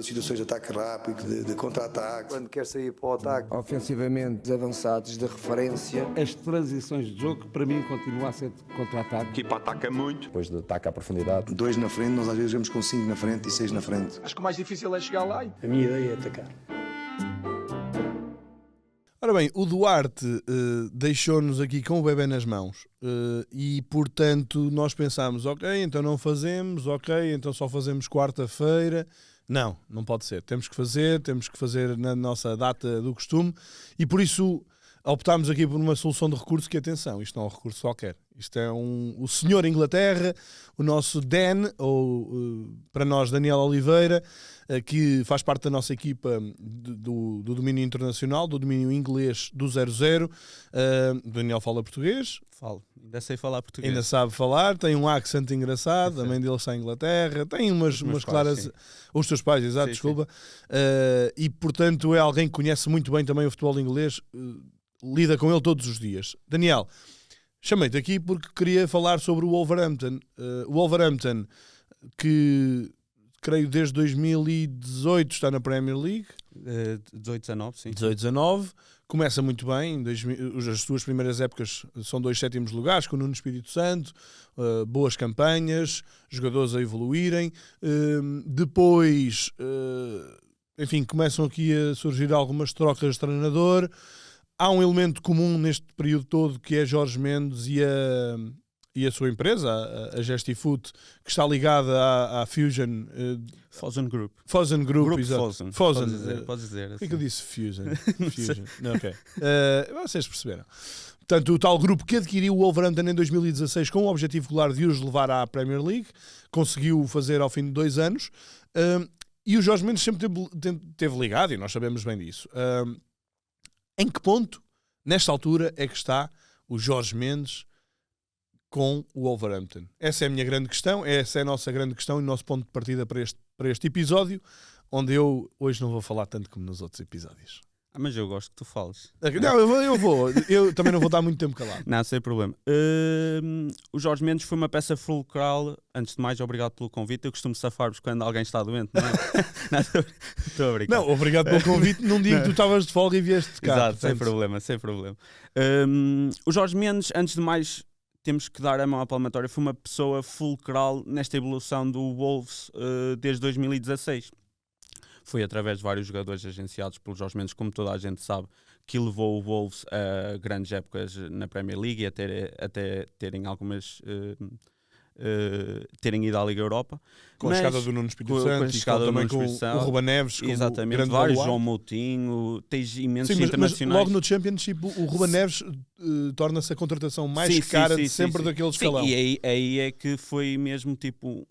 de situações de ataque rápido, de contra-ataque. Quando quer sair para o ataque. Ofensivamente, avançados de referência. As transições de jogo, para mim, continua a ser de contra-ataque. A equipa ataca muito. Depois de ataque à profundidade. 2 na frente, nós às vezes jogamos com 5 na frente e 6 na frente. Acho que o mais difícil é chegar lá. A minha ideia é atacar. Ora bem, o Duarte deixou-nos aqui com o bebé nas mãos e, portanto, nós pensámos, ok, então não fazemos, ok, então só fazemos quarta-feira. Não pode ser. Temos que fazer na nossa data do costume e, por isso, optámos aqui por uma solução de recurso que, atenção, isto não é um recurso qualquer. Isto é o senhor Inglaterra, o nosso Dan, ou para nós Daniel Oliveira, que faz parte da nossa equipa do domínio internacional, do domínio inglês do 00. Daniel fala português. Falo, ainda sei falar português. Ainda sabe falar, tem um accent engraçado, a mãe dele está em Inglaterra, tem umas claras... Sim. Os teus pais, exato, Sim, desculpa. E, portanto, é alguém que conhece muito bem também o futebol inglês, lida com ele todos os dias. Daniel, chamei-te aqui porque queria falar sobre o Wolverhampton. O Wolverhampton, que creio desde 2018 está na Premier League. 18-19, sim. 18-19. Começa muito bem. As suas primeiras épocas são 2 sétimos lugares, com o Nuno Espírito Santo. Boas campanhas, jogadores a evoluírem. Depois, enfim, começam aqui a surgir algumas trocas de treinador. Há um elemento comum neste período todo que é Jorge Mendes e a sua empresa, a Gestifoot, que está ligada à Fusion. Fosun Group. Fosun Group, Grupo exato. Fosun. Fosun. Pode dizer. Por que eu disse Fusion? Fusion. Não, ok. Vocês perceberam. Portanto, o tal grupo que adquiriu o Wolverhampton em 2016 com o objetivo claro de os levar à Premier League, conseguiu fazer ao fim de 2 anos, e o Jorge Mendes sempre teve ligado, e nós sabemos bem disso. Em que ponto, nesta altura, é que está o Jorge Mendes com o Wolverhampton? Essa é a minha grande questão, essa é a nossa grande questão e o nosso ponto de partida para este episódio, onde eu hoje não vou falar tanto como nos outros episódios. Mas eu gosto que tu fales. Não, eu também não vou dar muito tempo calado. Não, sem problema. O Jorge Mendes foi uma peça fulcral. Antes de mais, obrigado pelo convite. Eu costumo safar-vos quando alguém está doente, não é? Estou a brincar. Não, obrigado pelo convite num dia que tu estavas de folga e vieste de cá. Exato, portanto... sem problema. O Jorge Mendes, antes de mais, temos que dar a mão à palmatória, foi uma pessoa fulcral nesta evolução do Wolves desde 2016. Foi através de vários jogadores agenciados pelo Jorge Mendes, como toda a gente sabe, que levou o Wolves a grandes épocas na Premier League e até terem algumas... terem ido à Liga Europa. Com a chegada do Nuno Espírito Santo e também com o Ruben Neves. Exatamente, vários, João Moutinho, tens imensos internacionais. Mas logo no Championship o Ruben Neves torna-se a contratação mais cara de sempre daquele escalão. E aí é que foi mesmo tipo,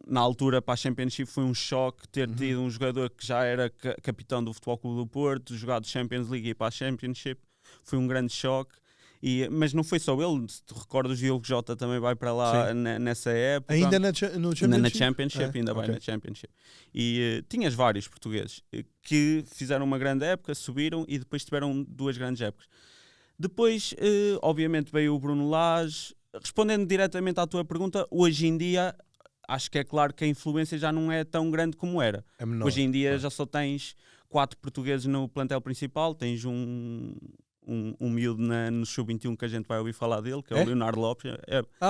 na altura para a Championship foi um choque ter tido um jogador que já era capitão do Futebol Clube do Porto, jogado Champions League e para a Championship, foi um grande choque. Mas não foi só ele, se te recordas, o Diogo Jota também vai para lá nessa época. Ainda no Championship? Na Championship, ainda vai na Championship. E tinhas vários portugueses que fizeram uma grande época, subiram e depois tiveram 2 grandes épocas. Depois, obviamente, veio o Bruno Lage. Respondendo diretamente à tua pergunta, hoje em dia, acho que é claro que a influência já não é tão grande como era. É menor, hoje em dia já só tens 4 portugueses no plantel principal, tens um miúdo no Sub-21 que a gente vai ouvir falar dele, que é o Leonardo Lopes.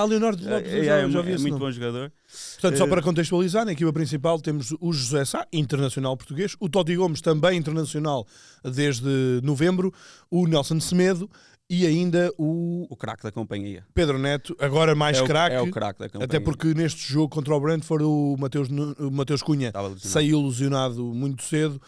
Leonardo Lopes, já vi esse muito nome. bom jogador. Portanto, só para contextualizar, na equipa principal temos o José Sá, internacional português, o Totti Gomes, também internacional desde novembro, o Nelson Semedo e ainda o craque da companhia. Pedro Neto, agora mais craque. É o craque da companhia. Até porque neste jogo contra o Brentford o Mateus Cunha saiu lesionado muito cedo.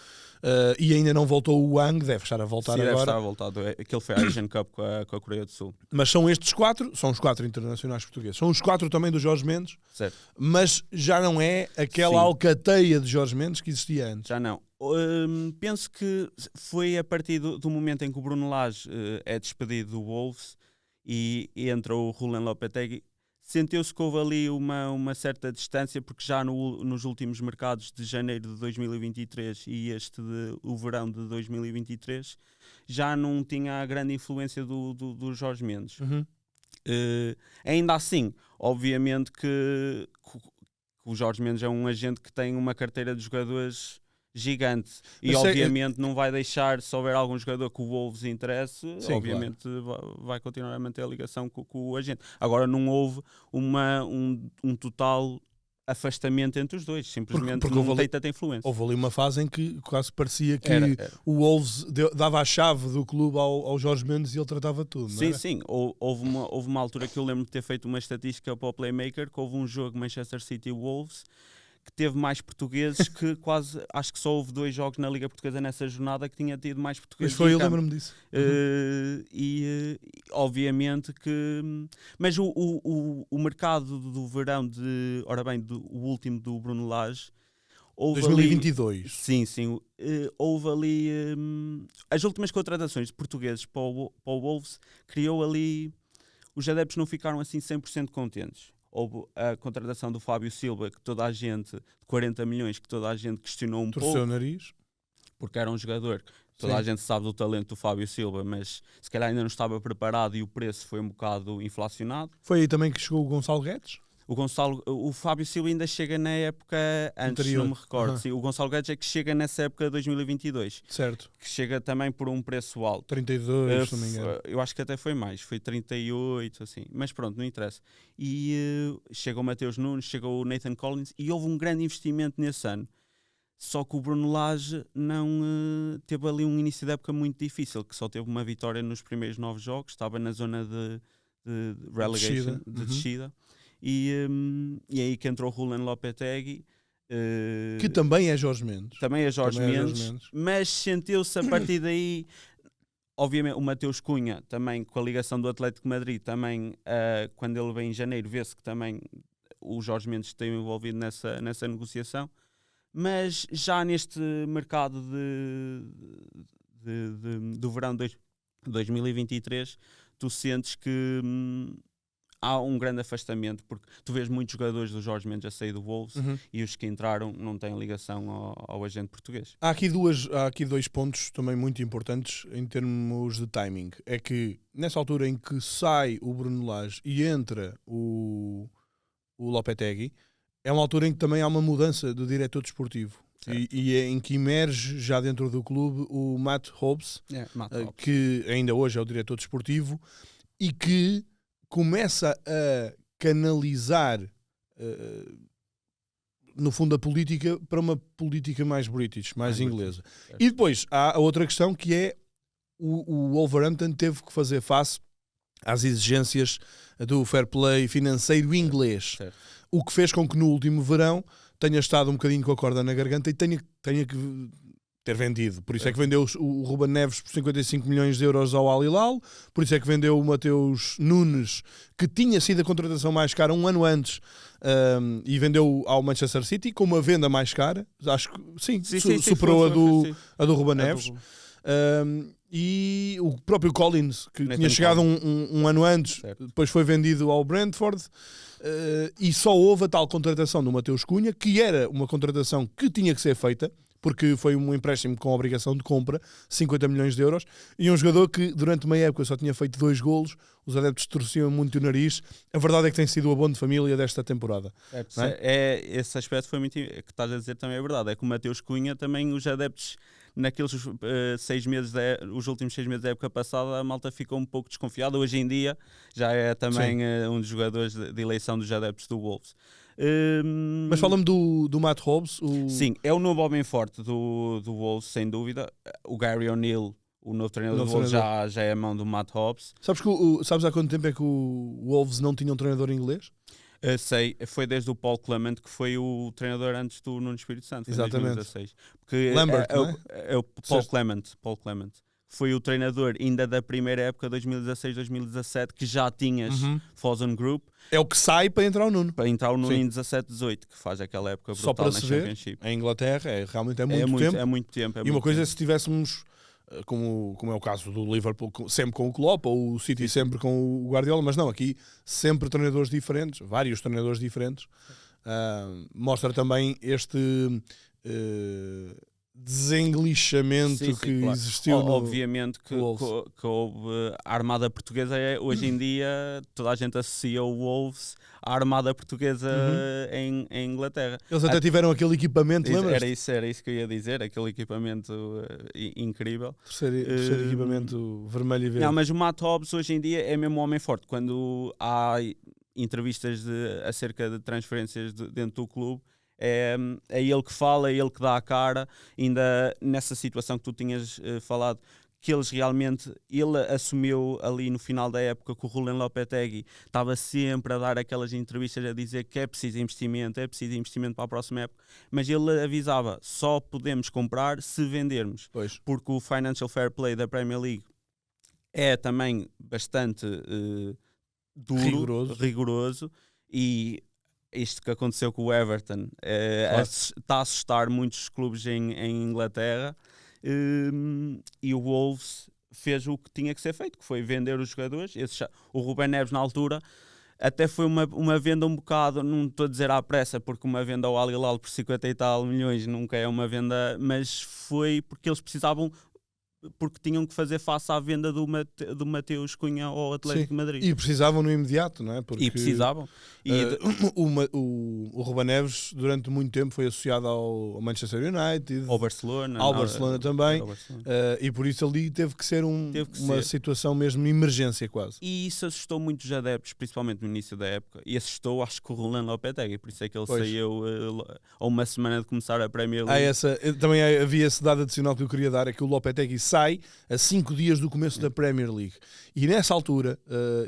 E ainda não voltou o Wang, deve estar a voltar agora. Deve estar a voltar. Aquele foi a Asian Cup com a Coreia do Sul. Mas são estes 4, são os 4 internacionais portugueses. São os 4 também do Jorge Mendes, certo. Mas já não é aquela alcateia de Jorge Mendes que existia antes. Já não. Penso que foi a partir do momento em que o Bruno Lage é despedido do Wolves e entra o Julen Lopetegui. Sentiu-se que houve ali uma certa distância, porque já nos últimos mercados de janeiro de 2023 e o verão de 2023 já não tinha a grande influência do Jorge Mendes. Ainda assim, obviamente que o Jorge Mendes é um agente que tem uma carteira de jogadores gigante. E Mas obviamente não vai deixar, se houver algum jogador que o Wolves interesse, Sim, obviamente vai continuar a manter a ligação com o agente. Agora não houve um total afastamento entre os dois, simplesmente porque não tem tanta influência. Houve ali uma fase em que quase parecia que Era. o Wolves dava a chave do clube ao Jorge Mendes e ele tratava tudo, não Sim, era? sim. Houve uma altura que eu lembro de ter feito uma estatística para o Playmaker, que houve um jogo Manchester City Wolves que teve mais portugueses que quase, acho que só houve 2 jogos na Liga Portuguesa nessa jornada que tinha tido mais Mas portugueses. foi, em eu campo. lembro-me disso. Obviamente que... Mas o mercado do verão o último do Bruno Lage, houve 2022. Ali, sim. Houve ali... as últimas contratações de portugueses para o Wolves criou ali... Os adeptos não ficaram assim 100% contentes. Houve a contratação do Fábio Silva, que toda a gente, de 40 milhões, que toda a gente questionou um Torceu pouco. o nariz. Porque era um jogador, toda Sim. a gente sabe do talento do Fábio Silva, mas se calhar ainda não estava preparado e o preço foi um bocado inflacionado. Foi aí também que chegou o Gonçalo Guedes? O Fábio Silva ainda chega na época antes, Anterior. não me recordo. Aham. Sim, o Gonçalo Guedes é que chega nessa época de 2022, Certo. que chega também por um preço alto. 32, se não me engano. Eu acho que até foi mais, foi 38, assim, mas pronto, não interessa. E chega o Mateus Nunes, chega o Nathan Collins e houve um grande investimento nesse ano. Só que o Bruno Lage não teve ali um início de época muito difícil, que só teve uma vitória nos primeiros 9 jogos, estava na zona de relegation, de descida. E aí que entrou o Rulen Lopetegui, Que também é Jorge Mendes. também é Jorge Também é Mendes, Jorge Mendes. mas sentiu-se a partir daí, obviamente o Mateus Cunha também com a ligação do Atlético de Madrid, também quando ele vem em janeiro vê-se que também o Jorge Mendes esteve envolvido nessa negociação, mas já neste mercado do verão de 2023 tu sentes que há um grande afastamento, porque tu vês muitos jogadores do Jorge Mendes a sair do Wolves e os que entraram não têm ligação ao agente português. Há aqui 2 pontos também muito importantes em termos de timing. É que nessa altura em que sai o Bruno Lage e entra o Lopetegui, é uma altura em que também há uma mudança do diretor desportivo. E é em que emerge já dentro do clube o Matt Hobbs, que ainda hoje é o diretor desportivo e que começa a canalizar no fundo a política para uma política mais british, mais inglesa. E depois há a outra questão que é o Wolverhampton teve que fazer face às exigências do fair play financeiro inglês. Certo. O que fez com que no último verão tenha estado um bocadinho com a corda na garganta e tenha que ter vendido. Por isso é que vendeu o Ruben Neves por 55 milhões de euros ao Al Hilal, por isso é que vendeu o Mateus Nunes, que tinha sido a contratação mais cara um ano antes, e vendeu ao Manchester City com uma venda mais cara. Acho que sim, superou a do Ruben Neves. E o próprio Collins, que tinha chegado um ano antes, depois foi vendido ao Brentford, e só houve a tal contratação do Mateus Cunha, que era uma contratação que tinha que ser feita, porque foi um empréstimo com obrigação de compra, 50 milhões de euros, e um jogador que durante uma época só tinha feito 2 golos, os adeptos torciam muito o nariz. A verdade é que tem sido o abono de família desta temporada. Esse aspecto foi muito que estás a dizer também é verdade, é que o Mateus Cunha também os adeptos naqueles 6 meses, os últimos 6 meses da época passada, a malta ficou um pouco desconfiada. Hoje em dia já é também um dos jogadores de eleição dos adeptos do Wolves. Mas fala-me do Matt Hobbs. Sim, é o novo homem forte do Wolves, sem dúvida. O Gary O'Neill, o novo treinador do Wolves, já é a mão do Matt Hobbs. Sabes há quanto tempo é que o Wolves não tinha um treinador inglês? Sei, foi desde o Paul Clement, que foi o treinador antes do Nuno Espírito Santo, em 2016. Lambert, é o Paul Clement. Foi o treinador ainda da primeira época, 2016-2017, que já tinhas Fosun Group. É o que sai para entrar o Nuno. Para entrar o Nuno em 17-18, que faz aquela época brutal. Só para na se ver, Championship. em Inglaterra realmente é muito tempo. É muito tempo. E uma coisa é se tivéssemos, como é o caso do Liverpool, sempre com o Klopp, ou o City sempre com o Guardiola, mas não, aqui sempre treinadores diferentes, vários treinadores diferentes. Mostra também desenglixamento Sim, que claro. existiu no... Obviamente que Wolves. houve a Armada Portuguesa. Hoje em dia toda a gente associa o Wolves à Armada Portuguesa em Inglaterra. Eles até tiveram aquele equipamento, lembras? Era isso que eu ia dizer, aquele equipamento incrível. Terceiro equipamento vermelho e verde. Não, mas o Matt Hobbs hoje em dia é mesmo um homem forte. Quando há entrevistas acerca de transferências dentro do clube, é ele que fala, é ele que dá a cara. Ainda nessa situação que tu tinhas falado, que eles realmente, ele assumiu ali no final da época que o Julen Lopetegui estava sempre a dar aquelas entrevistas a dizer que é preciso investimento para a próxima época, mas ele avisava, só podemos comprar se vendermos, Pois. porque o Financial Fair Play da Premier League é também bastante duro, rigoroso, e isto que aconteceu com o Everton está a assustar muitos clubes em Inglaterra. E o Wolves fez o que tinha que ser feito, que foi vender os jogadores. O Ruben Neves na altura até foi uma venda um bocado, não estou a dizer à pressa, porque uma venda ao Al Hilal por 50 e tal milhões nunca é uma venda, mas foi porque eles precisavam, porque tinham que fazer face à venda do Mateus Cunha ao Atlético de Madrid. E precisavam no imediato, não é? Porque, e precisavam. O Ruben Neves durante muito tempo foi associado ao Manchester United, ao Barcelona, também, ao Barcelona. E por isso ali teve que ser uma situação mesmo de emergência quase. E isso assustou muitos adeptos, principalmente no início da época, e assustou acho que o Julen Lopetegui, por isso é que ele saiu a uma semana de começar a Premier League. Também havia esse dado adicional que eu queria dar, é que o Lopetegui sai a 5 dias do começo da Premier League. E nessa altura,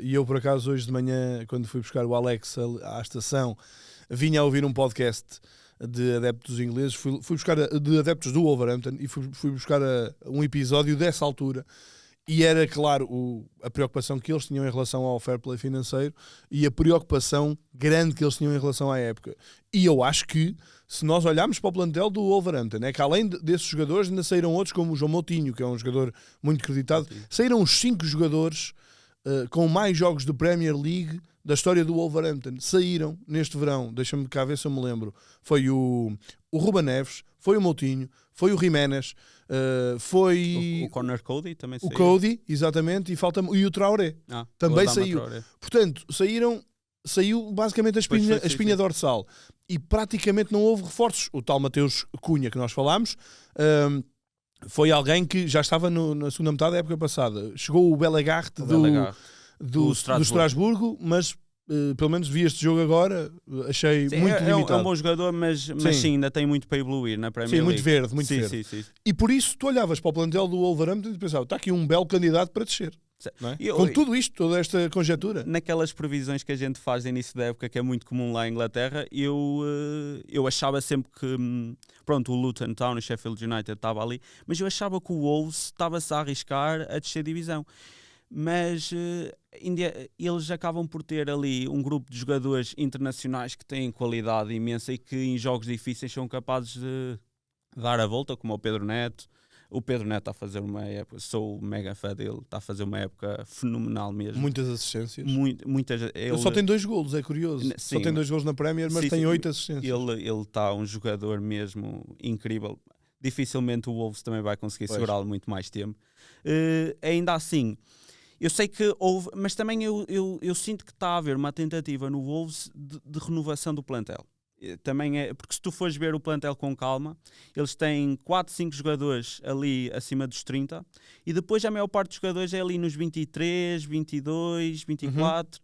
e eu por acaso hoje de manhã, quando fui buscar o Alex à estação, vinha a ouvir um podcast de adeptos ingleses, fui buscar de adeptos do Wolverhampton e fui buscar um episódio dessa altura. E era, claro, a preocupação que eles tinham em relação ao fair play financeiro e a preocupação grande que eles tinham em relação à época. E eu acho que, se nós olharmos para o plantel do Wolverhampton, é que além desses jogadores ainda saíram outros, como o João Moutinho, que é um jogador muito creditado, saíram os 5 jogadores com mais jogos de Premier League da história do Wolverhampton. Saíram neste verão, deixa-me cá ver se eu me lembro, foi o Ruben Neves, foi o Moutinho, foi o Jiménez, foi o Connor Cody também saiu. O Cody, exatamente, e o Traoré também saiu. Traoré. Portanto, saiu basicamente a espinha dorsal e praticamente não houve reforços. O tal Mateus Cunha que nós falámos foi alguém que já estava na segunda metade da época passada. Chegou o Bellegarde do Estrasburgo, mas pelo menos vi este jogo agora, achei muito limitado. É um bom jogador, mas sim, ainda tem muito para evoluir na Premier League. Muito verde. Sim. E por isso tu olhavas para o plantel do Wolverhampton e pensava, está aqui um belo candidato para descer. Não é? Com tudo isto, toda esta conjetura. Naquelas previsões que a gente faz no início da época, que é muito comum lá em Inglaterra, eu achava sempre que o Luton Town e o Sheffield United estava ali, mas eu achava que o Wolves estava-se a arriscar a descer divisão. Mas eles acabam por ter ali um grupo de jogadores internacionais que têm qualidade imensa e que em jogos difíceis são capazes de dar a volta, como o Pedro Neto. O Pedro Neto está a fazer uma época, sou mega fã dele, está a fazer uma época fenomenal mesmo. Muitas assistências. Ele só tem 2 golos, é curioso. Sim, só tem 2 golos na Premier, mas tem 8 assistências. Ele está um jogador mesmo incrível. Dificilmente o Wolves também vai conseguir segurá-lo muito mais tempo. Ainda assim, eu sei que houve, mas também eu sinto que está a haver uma tentativa no Wolves de renovação do plantel. Também é, porque se tu fores ver o plantel com calma, eles têm 4, 5 jogadores ali acima dos 30 e depois a maior parte dos jogadores é ali nos 23, 22, 24.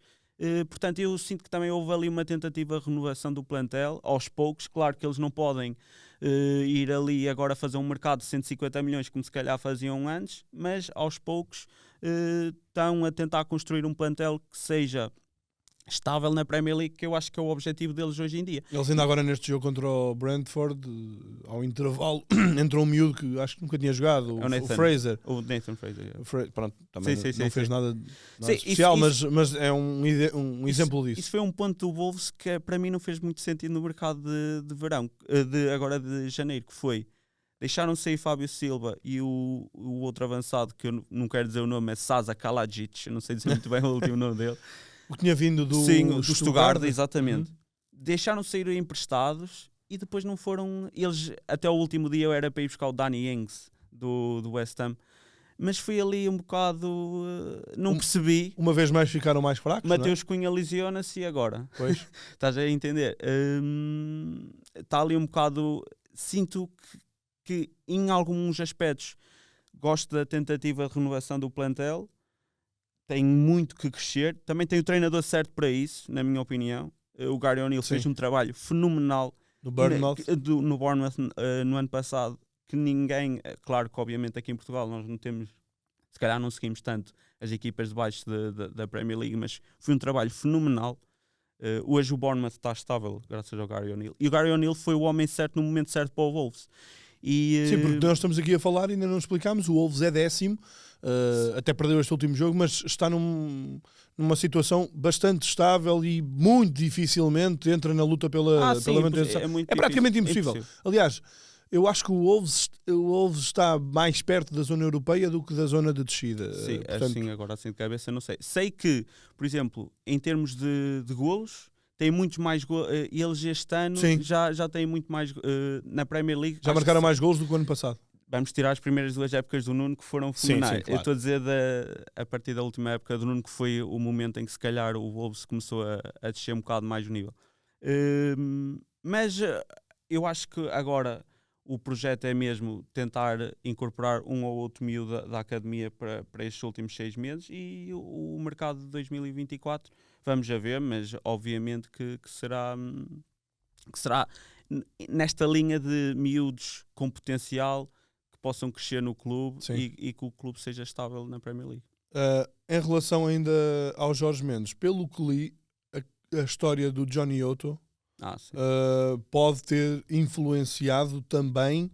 Portanto, eu sinto que também houve ali uma tentativa de renovação do plantel, aos poucos. Claro que eles não podem ir ali agora fazer um mercado de 150 milhões como se calhar faziam antes, mas aos poucos estão a tentar construir um plantel que seja estável na Premier League, que eu acho que é o objetivo deles hoje em dia. Eles ainda agora neste jogo contra o Brentford, ao intervalo, entrou um miúdo que acho que nunca tinha jogado, o Fraser. O Nathan Fraser. Pronto, também não fez nada sim, especial, mas é um exemplo disso. Isso foi um ponto do Wolves que para mim não fez muito sentido no mercado de verão, agora de janeiro, que foi, deixaram sair Fábio Silva e o outro avançado, que eu não quero dizer o nome, é Sasa Kalajic, eu não sei dizer muito bem o último nome dele. O que tinha vindo do Stuttgart, exatamente. Deixaram sair emprestados e depois não foram. Eles, até o último dia, eu era para ir buscar o Danny Ings do West Ham, mas fui ali um bocado. Não percebi. Uma vez mais ficaram mais fracos. Mateus Cunha lesiona-se e agora? Pois. Estás a entender? Está ali um bocado. Sinto que em alguns aspectos gosto da tentativa de renovação do plantel. Tem muito que crescer. Também tem o treinador certo para isso, na minha opinião. O Gary O'Neill fez um trabalho fenomenal No Bournemouth. no Bournemouth no ano passado, que ninguém, claro que obviamente aqui em Portugal nós não temos, se calhar não seguimos tanto as equipas de baixo da Premier League, mas foi um trabalho fenomenal. Hoje o Bournemouth está estável graças ao Gary O'Neill. E o Gary O'Neill foi o homem certo no momento certo para o Wolves. Sim, porque nós estamos aqui a falar e ainda não explicámos, o Wolves é 10º, até perdeu este último jogo, mas está numa situação bastante estável e muito dificilmente entra na luta pela manutenção. É praticamente impossível. Aliás, eu acho que o Wolves está mais perto da zona europeia do que da zona de descida. Sim, portanto, assim agora assim de cabeça não sei. Sei que, por exemplo, em termos de golos, tem muitos mais golos. Eles este ano já têm muito mais na Premier League. Já marcaram mais golos do que o ano passado. Vamos tirar as primeiras 2 épocas do Nuno que foram fenomenais. Sim, claro. Eu estou a dizer a partir da última época do Nuno, que foi o momento em que se calhar o Wolves começou a descer um bocado mais o nível. Mas eu acho que agora o projeto é mesmo tentar incorporar um ou outro miúdo da academia para estes últimos 6 meses, e o mercado de 2024 vamos a ver, mas obviamente que será nesta linha de miúdos com potencial que possam crescer no clube e que o clube seja estável na Premier League. Em relação ainda ao Jorge Mendes, pelo que li, a história do Johnny Otto pode ter influenciado também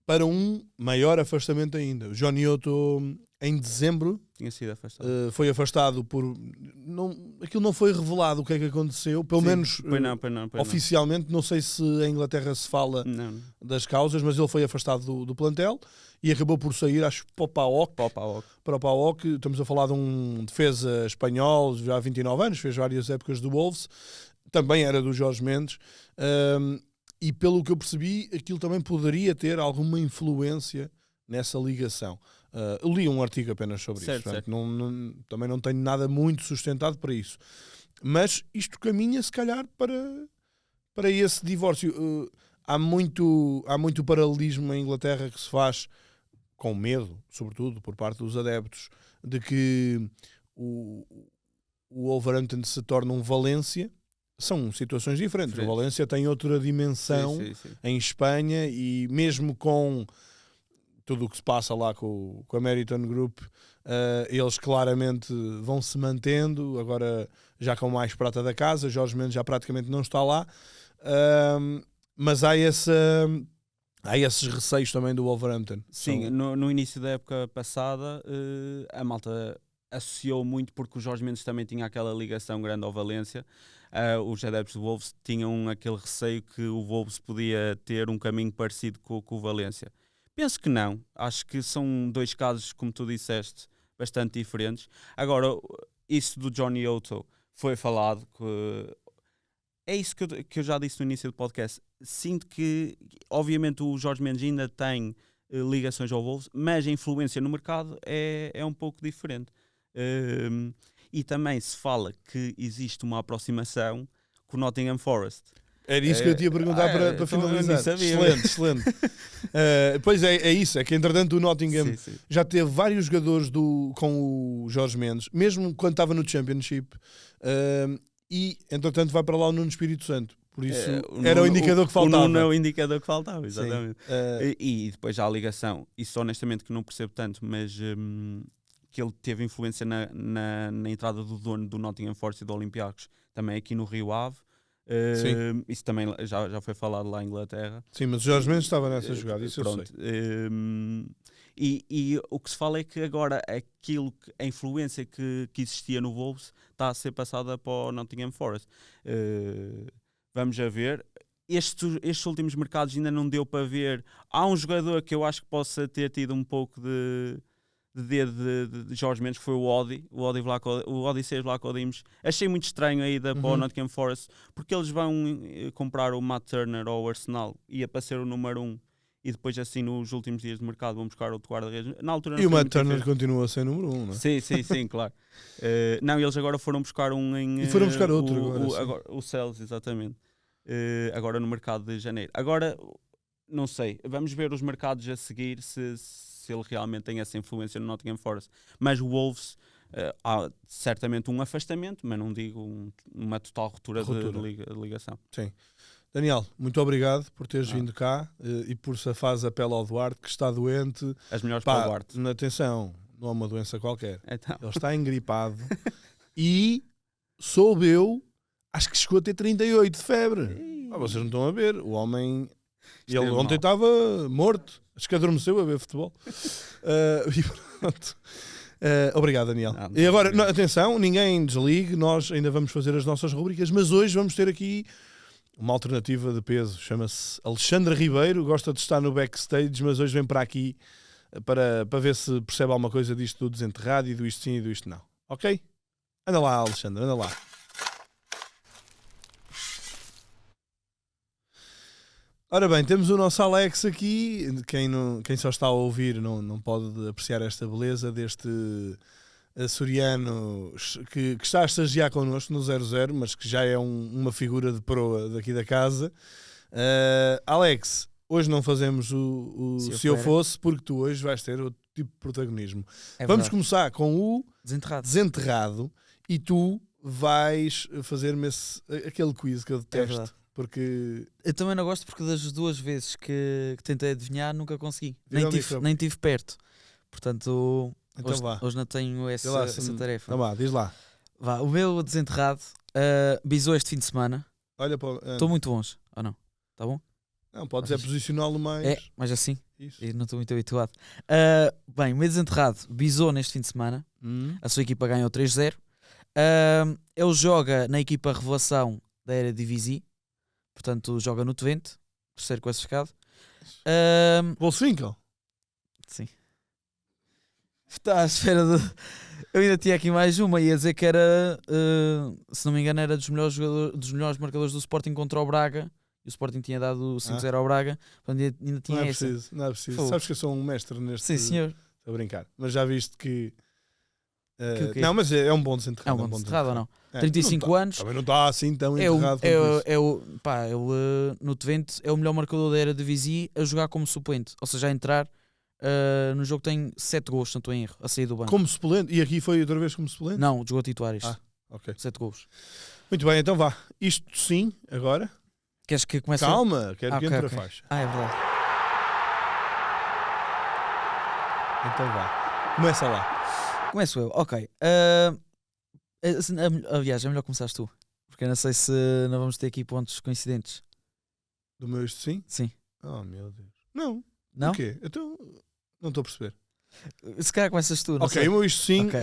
para um maior afastamento ainda. O Johnny Otto, em dezembro, tinha sido afastado. Foi afastado por... aquilo não foi revelado o que é que aconteceu, pelo menos oficialmente. Não sei se em Inglaterra se fala das causas, mas ele foi afastado do plantel e acabou por sair, acho, para o PAOK. Estamos a falar de um defesa espanhol, já há 29 anos, fez várias épocas do Wolves, também era do Jorge Mendes, e pelo que eu percebi, aquilo também poderia ter alguma influência nessa ligação. Eu li um artigo apenas sobre isso, portanto, também não tenho nada muito sustentado para isso. Mas isto caminha, se calhar, para esse divórcio. Há muito paralelismo em Inglaterra que se faz com medo, sobretudo por parte dos adeptos, de que o Wolverhampton se torne um Valência. São situações diferentes. O Valência tem outra dimensão em Espanha, e mesmo com tudo o que se passa lá com a Meriton Group, eles claramente vão se mantendo, agora já com mais prata da casa. Jorge Mendes já praticamente não está lá, mas há esses receios também do Wolverhampton. Sim, no início da época passada a malta associou muito, porque o Jorge Mendes também tinha aquela ligação grande ao Valência. Os adeptos do Wolves tinham aquele receio que o Wolves podia ter um caminho parecido com o Valência. Penso que não. Acho que são 2 casos, como tu disseste, bastante diferentes. Agora, isso do Johnny Otto foi falado, que é isso que eu já disse no início do podcast. Sinto que, obviamente, o Jorge Mendes ainda tem ligações ao Wolves, mas a influência no mercado é um pouco diferente. E também se fala que existe uma aproximação com o Nottingham Forest. Era isso que eu te ia perguntar para finalizar. Excelente. Pois é isso. É que, entretanto, o Nottingham já teve vários jogadores com o Jorge Mendes, mesmo quando estava no Championship, e, entretanto, vai para lá o Nuno Espírito Santo. Por isso, era o indicador que faltava. O Nuno é o indicador que faltava, exatamente. E depois há a ligação, isso honestamente que não percebo tanto, mas que ele teve influência na entrada do dono do Nottingham Forest e do Olympiacos, também aqui no Rio Ave. Isso também já foi falado lá em Inglaterra. Sim, mas o Jorge Mendes estava nessa jogada, isso eu sei. E o que se fala é que agora a influência que existia no Wolves está a ser passada para o Nottingham Forest. Vamos a ver. Estes últimos mercados ainda não deu para ver. Há um jogador que eu acho que possa ter tido um pouco de de Jorge Mendes, que foi o Odysseus Vlachodimos. Achei muito estranho a ida para o Nottingham Forest, porque eles vão comprar o Matt Turner ao Arsenal, ia para ser o número 1, e depois assim nos últimos dias de mercado vão buscar outro guarda-redes. Na altura não E o foi Matt muito Turner difícil. continua a ser número 1, não é? Sim, claro. Não, eles agora foram buscar um em... E foram buscar outro agora, sim. o Cells, exatamente. Agora no mercado de janeiro. Agora, não sei, vamos ver os mercados a seguir se ele realmente tem essa influência no Nottingham Forest. Mas o Wolves, há certamente um afastamento, mas não digo uma total ruptura. De ligação. Sim. Daniel, muito obrigado por teres vindo cá e por se faz apelo ao Duarte, que está doente. As melhores para o Duarte. Atenção, não é uma doença qualquer. Então. Ele está engripado e soube eu, acho que chegou a ter 38 de febre. Vocês não estão a ver, o homem... Ele ontem estava morto, acho que adormeceu a ver futebol. E pronto. Obrigado, Daniel. E agora, atenção, ninguém desligue, nós ainda vamos fazer as nossas rubricas, mas hoje vamos ter aqui uma alternativa de peso. Chama-se Alexandre Ribeiro, gosta de estar no backstage, mas hoje vem para aqui para ver se percebe alguma coisa disto do desenterrado e do isto sim e do isto não. Ok? Anda lá, Alexandre, anda lá. Ora bem, temos o nosso Alex aqui. Quem só está a ouvir não pode apreciar esta beleza deste açoriano que está a estagiar connosco no 00, mas que já é uma figura de proa daqui da casa. Alex, hoje não fazemos o Se Eu Fosse, porque tu hoje vais ter outro tipo de protagonismo. Vamos começar com o desenterrado e tu vais fazer-me aquele quiz que eu detesto. Porque... Eu também não gosto porque das 2 vezes que tentei adivinhar nunca consegui. Nem tive perto. Portanto, então hoje não tenho essa tarefa. Então vá, diz lá. Vá, o meu desenterrado bisou este fim de semana. Olha para... Estou muito longe, ou não? Está bom? Não, podes posicioná-lo mais... mas assim. Isso. Eu não estou muito habituado. Bem, o meu desenterrado bisou neste fim de semana. A sua equipa ganhou 3-0. Ele joga na equipa revelação da Eredivisie. Portanto, joga no Twente, terceiro classificado. Wolfswinkel? Sim. Está à espera de... Eu ainda tinha aqui mais uma, ia dizer que era, se não me engano, era dos melhores marcadores do Sporting contra o Braga. E o Sporting tinha dado 5-0 ao Braga. Portanto, ainda tinha essa. Não é preciso. Sabes que eu sou um mestre neste... Sim, senhor. Estou a brincar. Mas já viste que... Não, mas é um bom desenterrado. É um bom desenterrado ou não? 35 não anos. Também não está assim tão enterrado ele no Twente é o melhor marcador da Eredivisie a jogar como suplente. Ou seja, a entrar no jogo tem 7 gols, se não estou em erro, a sair do banco. Como suplente? E aqui foi outra vez como suplente? Não, jogou titular isto. Ok. 7 gols. Muito bem, então vá. Isto sim, agora. Queres que comece? Calma, quero que entre a faixa. É verdade. Então vá. Começa lá. Começo eu, ok. Aliás, é melhor começares tu, porque eu não sei se não vamos ter aqui pontos coincidentes. Do meu isto sim? Sim. Oh meu Deus. Não? Não? O quê? Então, não estou a perceber. Se calhar começas tu, não ok, sei. o meu isto sim, Okay.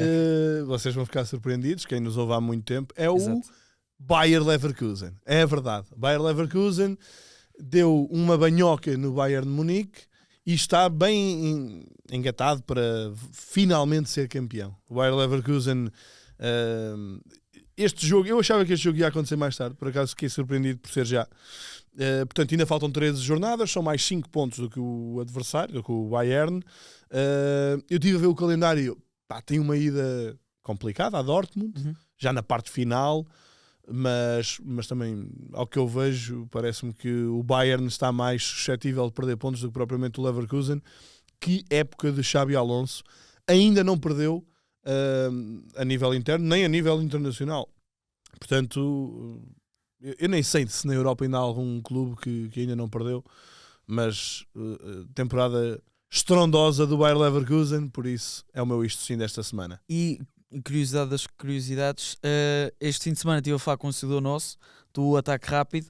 vocês vão ficar surpreendidos, quem nos ouve há muito tempo, é o Exato. Bayer Leverkusen. É verdade. Bayer Leverkusen deu uma banhoca no Bayern de Munique e está bem engatado para finalmente ser campeão. O Bayer Leverkusen, este jogo, eu achava que este jogo ia acontecer mais tarde, por acaso fiquei surpreendido por ser já. Portanto, ainda faltam 13 jornadas, são mais 5 pontos do que o adversário, do que o Bayern. Eu estive a ver o calendário, tem uma ida complicada a Dortmund, já na parte final. Mas também, ao que eu vejo, parece-me que o Bayern está mais suscetível de perder pontos do que propriamente o Leverkusen. Que época de Xabi Alonso. Ainda não perdeu a nível interno, nem a nível internacional. Portanto, eu nem sei se na Europa ainda há algum clube que ainda não perdeu, mas temporada estrondosa do Bayer Leverkusen, por isso é o meu isto sim desta semana. E curiosidade das curiosidades, este fim de semana estive a falar com um seguidor nosso do Ataque Rápido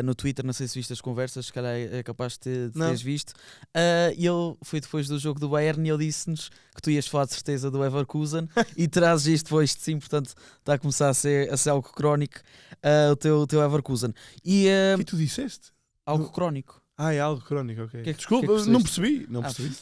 no Twitter, não sei se viste as conversas, se calhar é capaz de teres visto, e ele foi depois do jogo do Bayern e ele disse-nos que tu ias falar de certeza do Leverkusen e trazes isto depois de sim, portanto está a começar a ser algo crónico o teu Leverkusen. E tu disseste? algo crónico. É algo crónico, ok. Que é que- Desculpa, que é que não percebeste? percebi. Não percebi.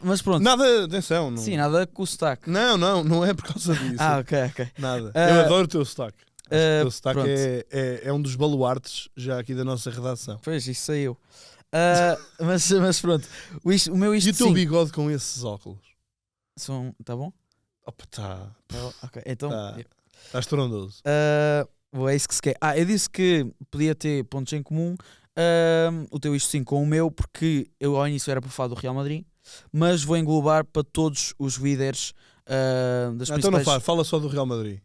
Mas pronto. Nada, atenção. Não... Sim, nada com o sotaque. Não é por causa disso. Ok. Nada. Ah, Eu adoro o teu sotaque. Acho que o teu sotaque pronto. é um dos baluartes já aqui da nossa redação. Pois, isso saiu. Mas pronto. O meu isto E o teu sim. bigode com esses óculos? Tá bom? Opa, tá Ok, então. estrondoso. É isso que se quer. Eu disse que podia ter pontos em comum. O teu isto sim com o meu, porque eu ao início era para falar do Real Madrid, mas vou englobar para todos os líderes das Então não principais. fala só do Real Madrid.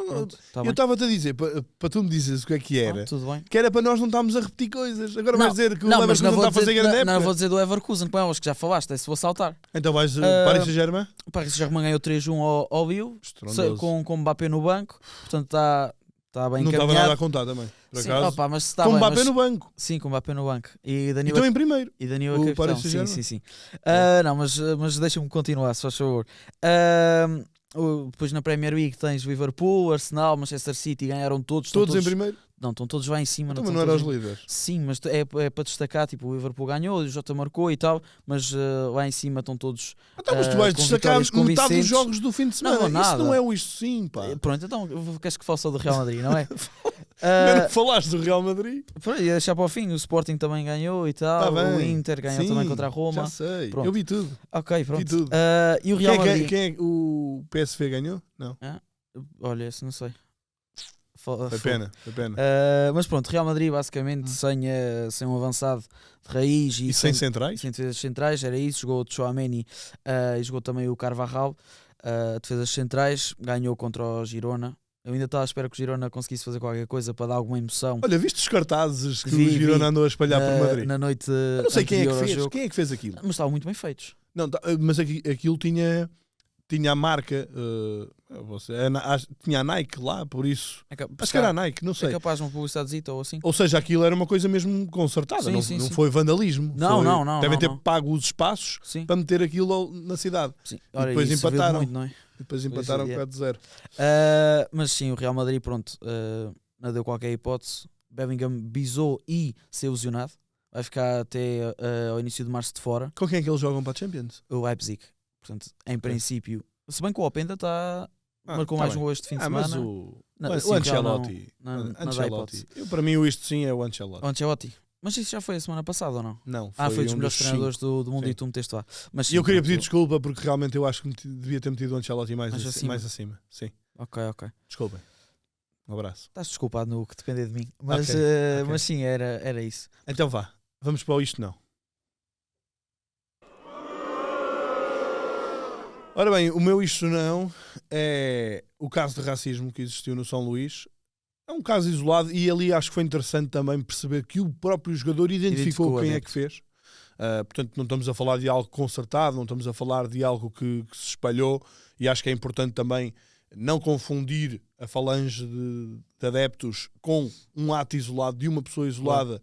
Pronto, tá Eu bem. estava-te a dizer, para tu me dizeres o que é que era, Tudo bem. que era para nós não estarmos a repetir coisas. Agora Não, vais dizer que o Não, mas Leverkusen não está vou a fazer dizer, grande não, época. vou dizer do Leverkusen, que é os que já falaste, se vou saltar. Então vais Ah, Paris Saint-Germain? O Paris Saint-Germain ganhou 3-1 ao Lille, Estrondoso. com Mbappé no banco, portanto está bem Não estava encaminhado. nada a contar também. Por Sim, acaso. opa, mas está Com bem, Mbappé mas- no banco. Sim, com Mbappé no banco. E Danilo Então em primeiro. E Danilo O a capitão. Paris Saint-Germain. Sim. Não, mas deixa-me continuar, se faz favor. Depois na Premier League tens Liverpool, Arsenal, Manchester City, ganharam todos. Todos em primeiro. Não, estão todos lá em cima. Então, não mas estão não eram os todos líderes. Sim, mas é para destacar, tipo, o Liverpool ganhou, o Jota marcou e tal, mas lá em cima estão todos. Então, mas tu vais com destacar vitórias metade dos convincentes. jogos do fim de semana. Não, Isso nada. não é o isto sim, pá. Pronto, então queres que fale só do Real Madrid, não é? Ainda não falaste do Real Madrid? Pronto, ia deixar para o fim, o Sporting também ganhou e tal, Tá bem. o Inter ganhou Sim, também contra a Roma. Já sei. Pronto. Eu vi tudo. Ok, pronto. tudo. E o Real Madrid? Quem é o PSV ganhou? Não. Olha, esse não sei. Foi pena. Mas pronto, Real Madrid basicamente sem um avançado de raiz E sem centrais? sem defesas centrais, era isso. Jogou o Tchouaméni e jogou também o Carvajal. Defesas centrais, ganhou contra o Girona. Eu ainda estava à espera que o Girona conseguisse fazer qualquer coisa para dar alguma emoção. Olha, viste os cartazes que Vi, o Girona vi. andou a espalhar por Madrid? Na noite Eu não sei quem é que anterior ao fez. jogo. Quem é que fez aquilo? Mas estavam muito bem feitos. Não, mas aquilo tinha a marca. Tinha a Nike lá, por isso. Acho que era a Nike, não É sei. capaz de uma publicidade ou assim. Ou seja, aquilo era uma coisa mesmo concertada. Sim, não sim, não sim. foi vandalismo. Não, Foi- não. Devem ter não. pago os espaços Sim. para meter aquilo na cidade. Sim. E depois isso serviu empataram. muito, não é? E depois Pois empataram é. 4-0. Mas sim, o Real Madrid, pronto, não deu qualquer hipótese. Bellingham bisou e ser lesionado. Vai ficar até ao início de março de fora. Com quem é que eles jogam para a Champions? O Leipzig. Portanto, em princípio, se bem que o Openda marcou tá mais bem. um este fim de Mas semana. o Não, assim, o o Real Ancelotti. não dá Ancelotti. hipótese. Para mim, o isto sim é o Ancelotti. O Ancelotti. Mas isso já foi a semana passada ou não? Não, Foi dos um melhores cinco. treinadores do mundo Sim. e tu meteste lá. Mas, E eu sim, queria pronto, pedir desculpa porque realmente eu acho que devia ter metido o Ancelotti mais Mais acima. acima. Sim, Ok. desculpem. Um abraço. Estás desculpado no que depender de mim. Mas, Ok. mas sim, era isso. Então vá, vamos para o isto não. Ora bem, o meu isto não é o caso de racismo que existiu no São Luís. É um caso isolado e ali acho que foi interessante também perceber que o próprio jogador identificou quem é adepto. que fez. Portanto, não estamos a falar de algo concertado, não estamos a falar de algo que se espalhou, e acho que é importante também não confundir a falange de adeptos com um ato isolado de uma pessoa isolada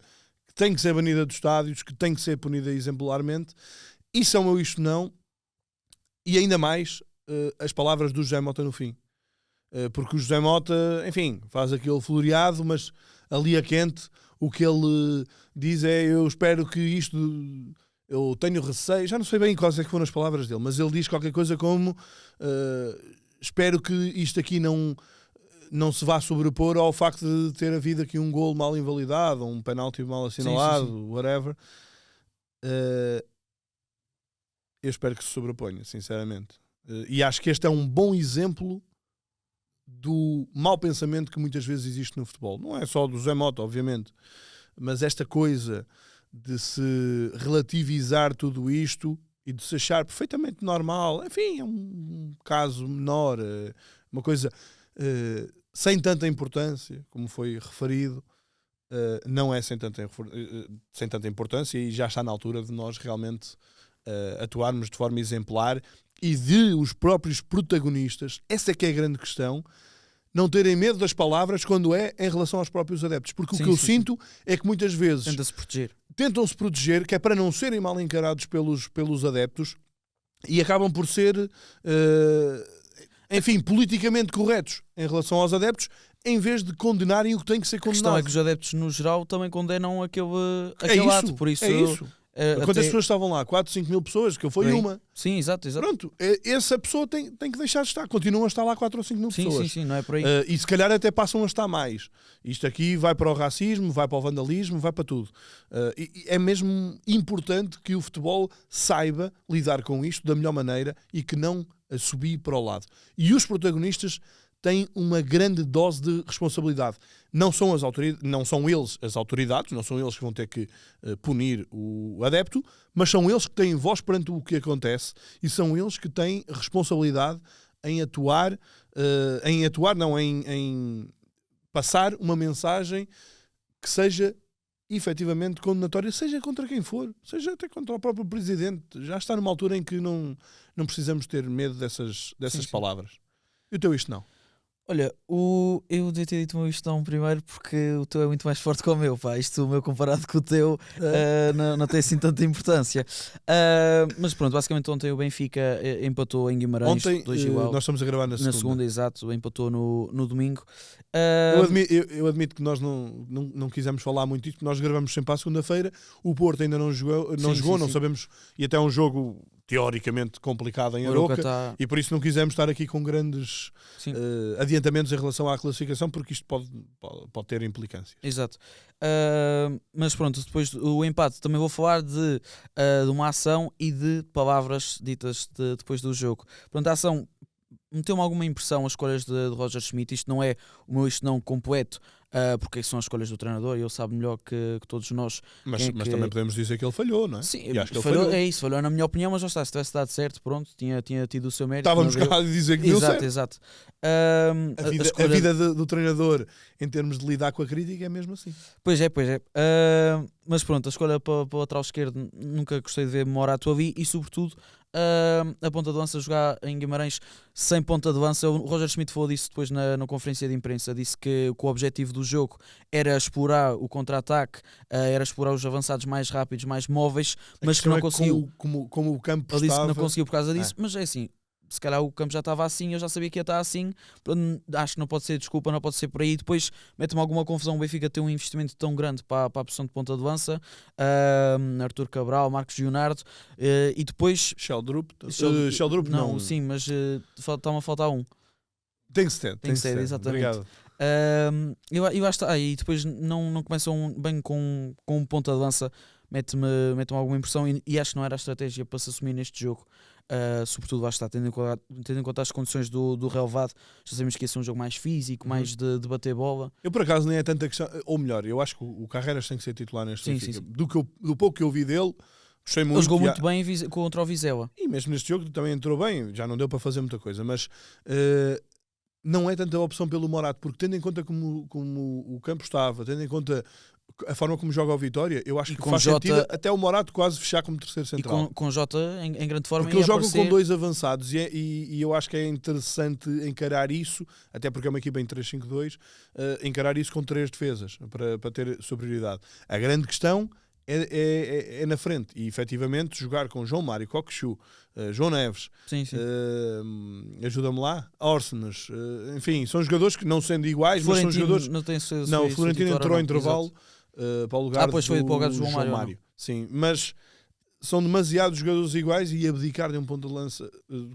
que tem que ser banida dos estádios, que tem que ser punida exemplarmente. Isso é o meu isto não. E ainda mais as palavras do José Mota no fim. Porque o José Mota, enfim, faz aquele floreado, mas ali a quente, o que ele diz é: eu espero que isto, eu tenho receio, já não sei bem quais é que foram as palavras dele, mas ele diz qualquer coisa como espero que isto aqui não se vá sobrepor ao facto de ter havido aqui um golo mal invalidado, ou um penalti mal assinalado, sim. whatever. Eu espero que se sobreponha, sinceramente. E acho que este é um bom exemplo do mau pensamento que muitas vezes existe no futebol. Não é só do Zé Mota, obviamente, mas esta coisa de se relativizar tudo isto e de se achar perfeitamente normal. Enfim, é um caso menor, uma coisa sem tanta importância, como foi referido. Não é sem tanta importância, e já está na altura de nós realmente atuarmos de forma exemplar e de os próprios protagonistas, essa é que é a grande questão, não terem medo das palavras quando é em relação aos próprios adeptos. Porque o que eu sinto é que muitas vezes tentam-se proteger, que é para não serem mal encarados pelos adeptos, e acabam por ser enfim, politicamente corretos em relação aos adeptos, em vez de condenarem o que tem que ser A questão condenado. é que os adeptos, no geral, também condenam aquele isso, ato. Por isso, é isso. Quantas até- pessoas estavam lá? 4, 5 mil pessoas, que eu fui Bem, uma. Sim, exato. Pronto, essa pessoa tem que deixar de estar. Continuam a estar lá 4 ou 5 mil Sim, pessoas. sim, não é por aí. E se calhar até passam a estar mais. Isto aqui vai para o racismo, vai para o vandalismo, vai para tudo. E é mesmo importante que o futebol saiba lidar com isto da melhor maneira e que não subir para o lado. E os protagonistas têm uma grande dose de responsabilidade. Não são eles as autoridades, não são eles que vão ter que punir o adepto, mas são eles que têm voz perante o que acontece e são eles que têm responsabilidade em em passar uma mensagem que seja efetivamente condenatória, seja contra quem for, seja até contra o próprio presidente. Já está numa altura em que não precisamos ter medo dessas Sim. palavras. E o teu isto não? Olha, eu devia ter dito o meu isto não primeiro porque o teu é muito mais forte que o meu, pá. Isto o meu comparado com o teu não tem assim tanta importância. Mas pronto, basicamente ontem o Benfica empatou em Guimarães, Ontem 2 igual. nós estamos a gravar na segunda. Exato, empatou no domingo. Eu admito que nós não quisemos falar muito disso, porque nós gravamos sempre à segunda-feira. O Porto ainda não jogou, não sim. sabemos, e até é um jogo teoricamente complicado em Aroca Aroca, tá- e por isso não quisemos estar aqui com grandes Sim. adiantamentos em relação à classificação, porque isto pode ter implicâncias. Exato. Mas pronto, depois do empate também vou falar de uma ação e de palavras ditas depois do jogo. Pronto, a ação meteu-me alguma impressão as escolhas de Roger Schmidt. Isto não é o meu isto não completo, porque são as escolhas do treinador e ele sabe melhor que todos nós. Mas quem é que- também podemos dizer que ele falhou, não é? Sim, E acho que ele falhou, falhou. é isso, falhou na minha opinião, mas já está, se tivesse dado certo, pronto, tinha tido o seu mérito. Estávamos não deu. cá a dizer que deu certo. Exato. A vida do treinador em termos de lidar com a crítica é mesmo assim. Pois é. Mas pronto, a escolha para o lateral esquerdo nunca gostei de ver Morato ali e sobretudo a ponta de lança jogar em Guimarães sem ponta de lança. O Roger Schmidt falou disso depois na conferência de imprensa, disse que o objetivo do jogo era explorar o contra-ataque, era explorar os avançados mais rápidos, mais móveis, mas que não conseguiu. Como o campo Ele disse que estava. não conseguiu por causa disso, mas é assim, se calhar o campo já estava assim, eu já sabia que ia estar assim, acho que não pode ser desculpa, não pode ser por aí. Depois mete-me alguma confusão o Benfica ter um investimento tão grande para a posição de ponta de lança, Arthur Cabral, Marcos Leonardo, e depois Sheldrup não, sim, mas está-me a faltar um. Tem que ser, exatamente. Obrigado. Eu acho que e depois não começam bem com um ponta de lança, mete-me alguma impressão e acho que não era a estratégia para se assumir neste jogo. Sobretudo lá está, tendo em conta as condições do relevado, já sabemos que ia ser um jogo mais físico, mais de bater bola. Eu por acaso nem é tanta questão, ou melhor, eu acho que o Carreras tem que ser titular neste Sim, Benfica. sim. Do pouco que eu vi dele, gostei muito. Ele jogou muito bem contra o Vizela. E mesmo neste jogo também entrou bem, já não deu para fazer muita coisa, mas não é tanta opção pelo Morato, porque tendo em conta como o campo estava, tendo em conta a forma como joga o Vitória, eu acho que faz sentido até o Morato quase fechar como terceiro central. E com Jota em grande forma. Porque eles jogam com dois avançados e eu acho que é interessante encarar isso, até porque é uma equipa em 3-5-2, encarar isso com 3 defesas para ter superioridade. A grande questão é na frente e efetivamente jogar com João Mário, Coquechou, João Neves, Sim. ajuda-me lá, Orsenas, enfim, são jogadores que não sendo iguais, mas são jogadores. Não, o Florentino entrou em intervalo para o lugar pois foi para o lugar do João Mário. Sim, mas são demasiados jogadores iguais e abdicar de um ponto de lança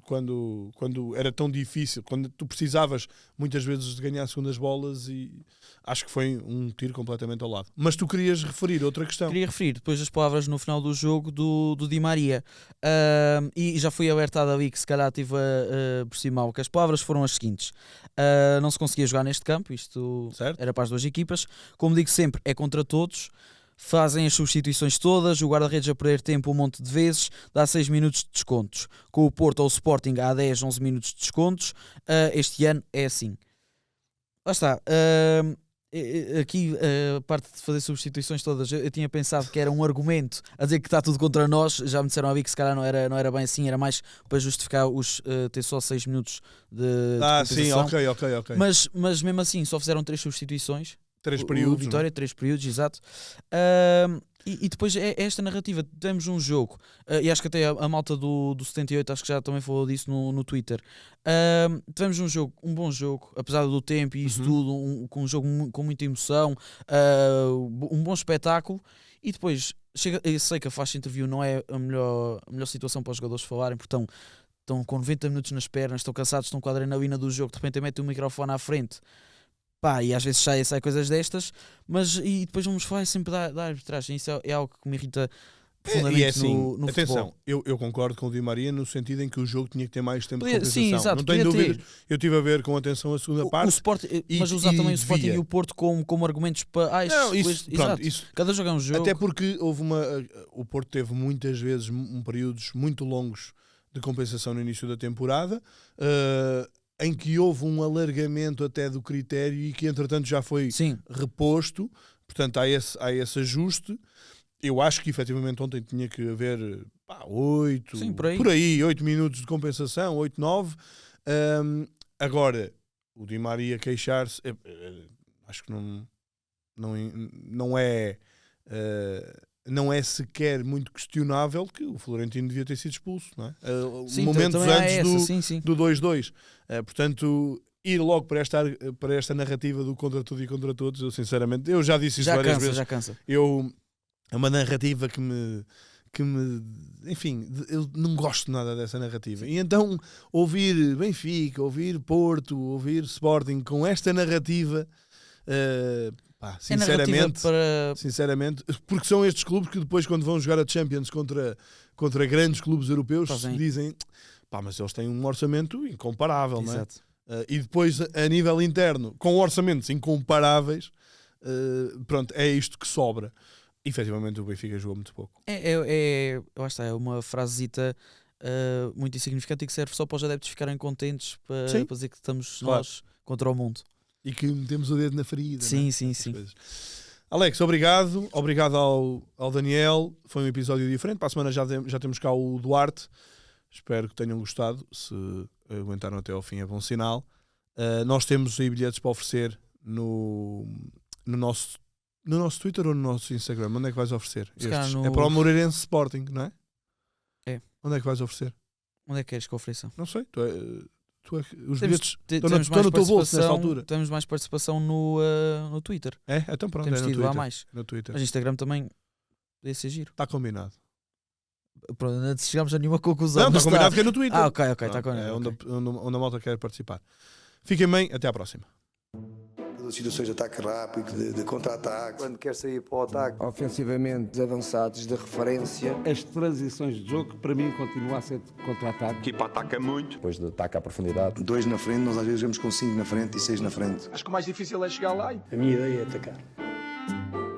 quando era tão difícil, quando tu precisavas muitas vezes de ganhar segundas bolas, e acho que foi um tiro completamente ao lado. Mas tu querias referir outra questão. Queria referir depois das palavras no final do jogo do Di Maria, e já fui alertado ali que se calhar estive por cima, que as palavras foram as seguintes: não se conseguia jogar neste campo, isto certo? Era para as duas equipas, como digo sempre, é contra todos. Fazem as substituições todas, o guarda-redes a perder tempo um monte de vezes, dá 6 minutos de descontos. Com o Porto ou o Sporting há 10, 11 minutos de descontos. Este ano é assim. Lá está. Aqui a parte de fazer substituições todas, eu tinha pensado que era um argumento a dizer que está tudo contra nós. Já me disseram ali que se calhar não era bem assim, era mais para justificar ter só 6 minutos de sim, ok. Mas mesmo assim só fizeram 3 substituições. 3 períodos. Vitória, 3 períodos, exato. E depois é esta narrativa, temos um jogo, e acho que até a malta do 78 acho que já também falou disso no Twitter. Tivemos um jogo, um bom jogo, apesar do tempo e isso tudo, com um jogo com muita emoção, um bom espetáculo, e depois eu sei que a faixa interview não é a melhor situação para os jogadores falarem, porque estão com 90 minutos nas pernas, estão cansados, estão com a adrenalina do jogo, de repente metem o microfone à frente. Pá, e às vezes sai coisas destas, mas e depois vamos falar sempre da arbitragem. Isso é algo que me irrita profundamente E é assim, no atenção, futebol. eu concordo com o Di Maria no sentido em que o jogo tinha que ter mais tempo de compensação. Sim, exato, não tenho podia dúvidas. Eu estive a ver com atenção a segunda parte. O Sport, mas usar também o Sporting devia. e o Porto como argumentos para... Não, isso, pronto, exato. isso, Cada jogo é um jogo. até porque o Porto teve muitas vezes períodos muito longos de compensação no início da temporada, em que houve um alargamento até do critério e que entretanto já foi reposto, portanto há esse ajuste. Eu acho que efetivamente ontem tinha que haver 8 minutos de compensação, 8, 9. Agora, o Di Maria queixar-se, acho que não é sequer muito questionável que o Florentino devia ter sido expulso, não é? Momentos antes do 2-2. Portanto, ir logo para esta narrativa do contra tudo e contra todos, eu sinceramente, eu já disse isso várias vezes. Já cansa. É uma narrativa que me enfim, eu não gosto nada dessa narrativa. E então, ouvir Benfica, ouvir Porto, ouvir Sporting com esta narrativa... sinceramente, porque são estes clubes que depois, quando vão jogar a Champions contra grandes clubes europeus, dizem, mas eles têm um orçamento incomparável, não é? E depois, a nível interno, com orçamentos incomparáveis, pronto, é isto que sobra. Efetivamente, o Benfica jogou muito pouco. É uma frasezita muito insignificante e que serve só para os adeptos ficarem contentes para dizer que estamos nós contra o mundo. E que metemos o dedo na ferida. Sim. Alex, obrigado. Obrigado ao Daniel. Foi um episódio diferente. Para a semana já temos cá o Duarte. Espero que tenham gostado. Se aguentaram até ao fim é bom sinal. Nós temos aí bilhetes para oferecer no nosso Twitter ou no nosso Instagram. Onde é que vais oferecer? É para o Moreirense Sporting, não é? É. Onde é que vais oferecer? Onde é que queres que ofereça? Não sei. Os bilhetes estão no teu bolso nesta altura. Temos mais participação no Twitter. Então pronto, temos no tido Twitter. lá mais. No Twitter. Mas Instagram também podia ser giro. Está combinado. Pronto, não chegamos a nenhuma conclusão. Não, está combinado que é no Twitter. Ok, está combinado. É onde a malta quer participar. Fiquem bem, até à próxima. Todas as situações de ataque rápido, de contra-ataque. Quando quer sair para o ataque, ofensivamente avançados de referência. As transições de jogo, para mim, continua a ser de contra-ataque. A equipa ataca muito. Depois de ataque à profundidade. 2 na frente, nós às vezes jogamos com 5 na frente e 6 na frente. Acho que o mais difícil é chegar lá. A minha ideia é atacar.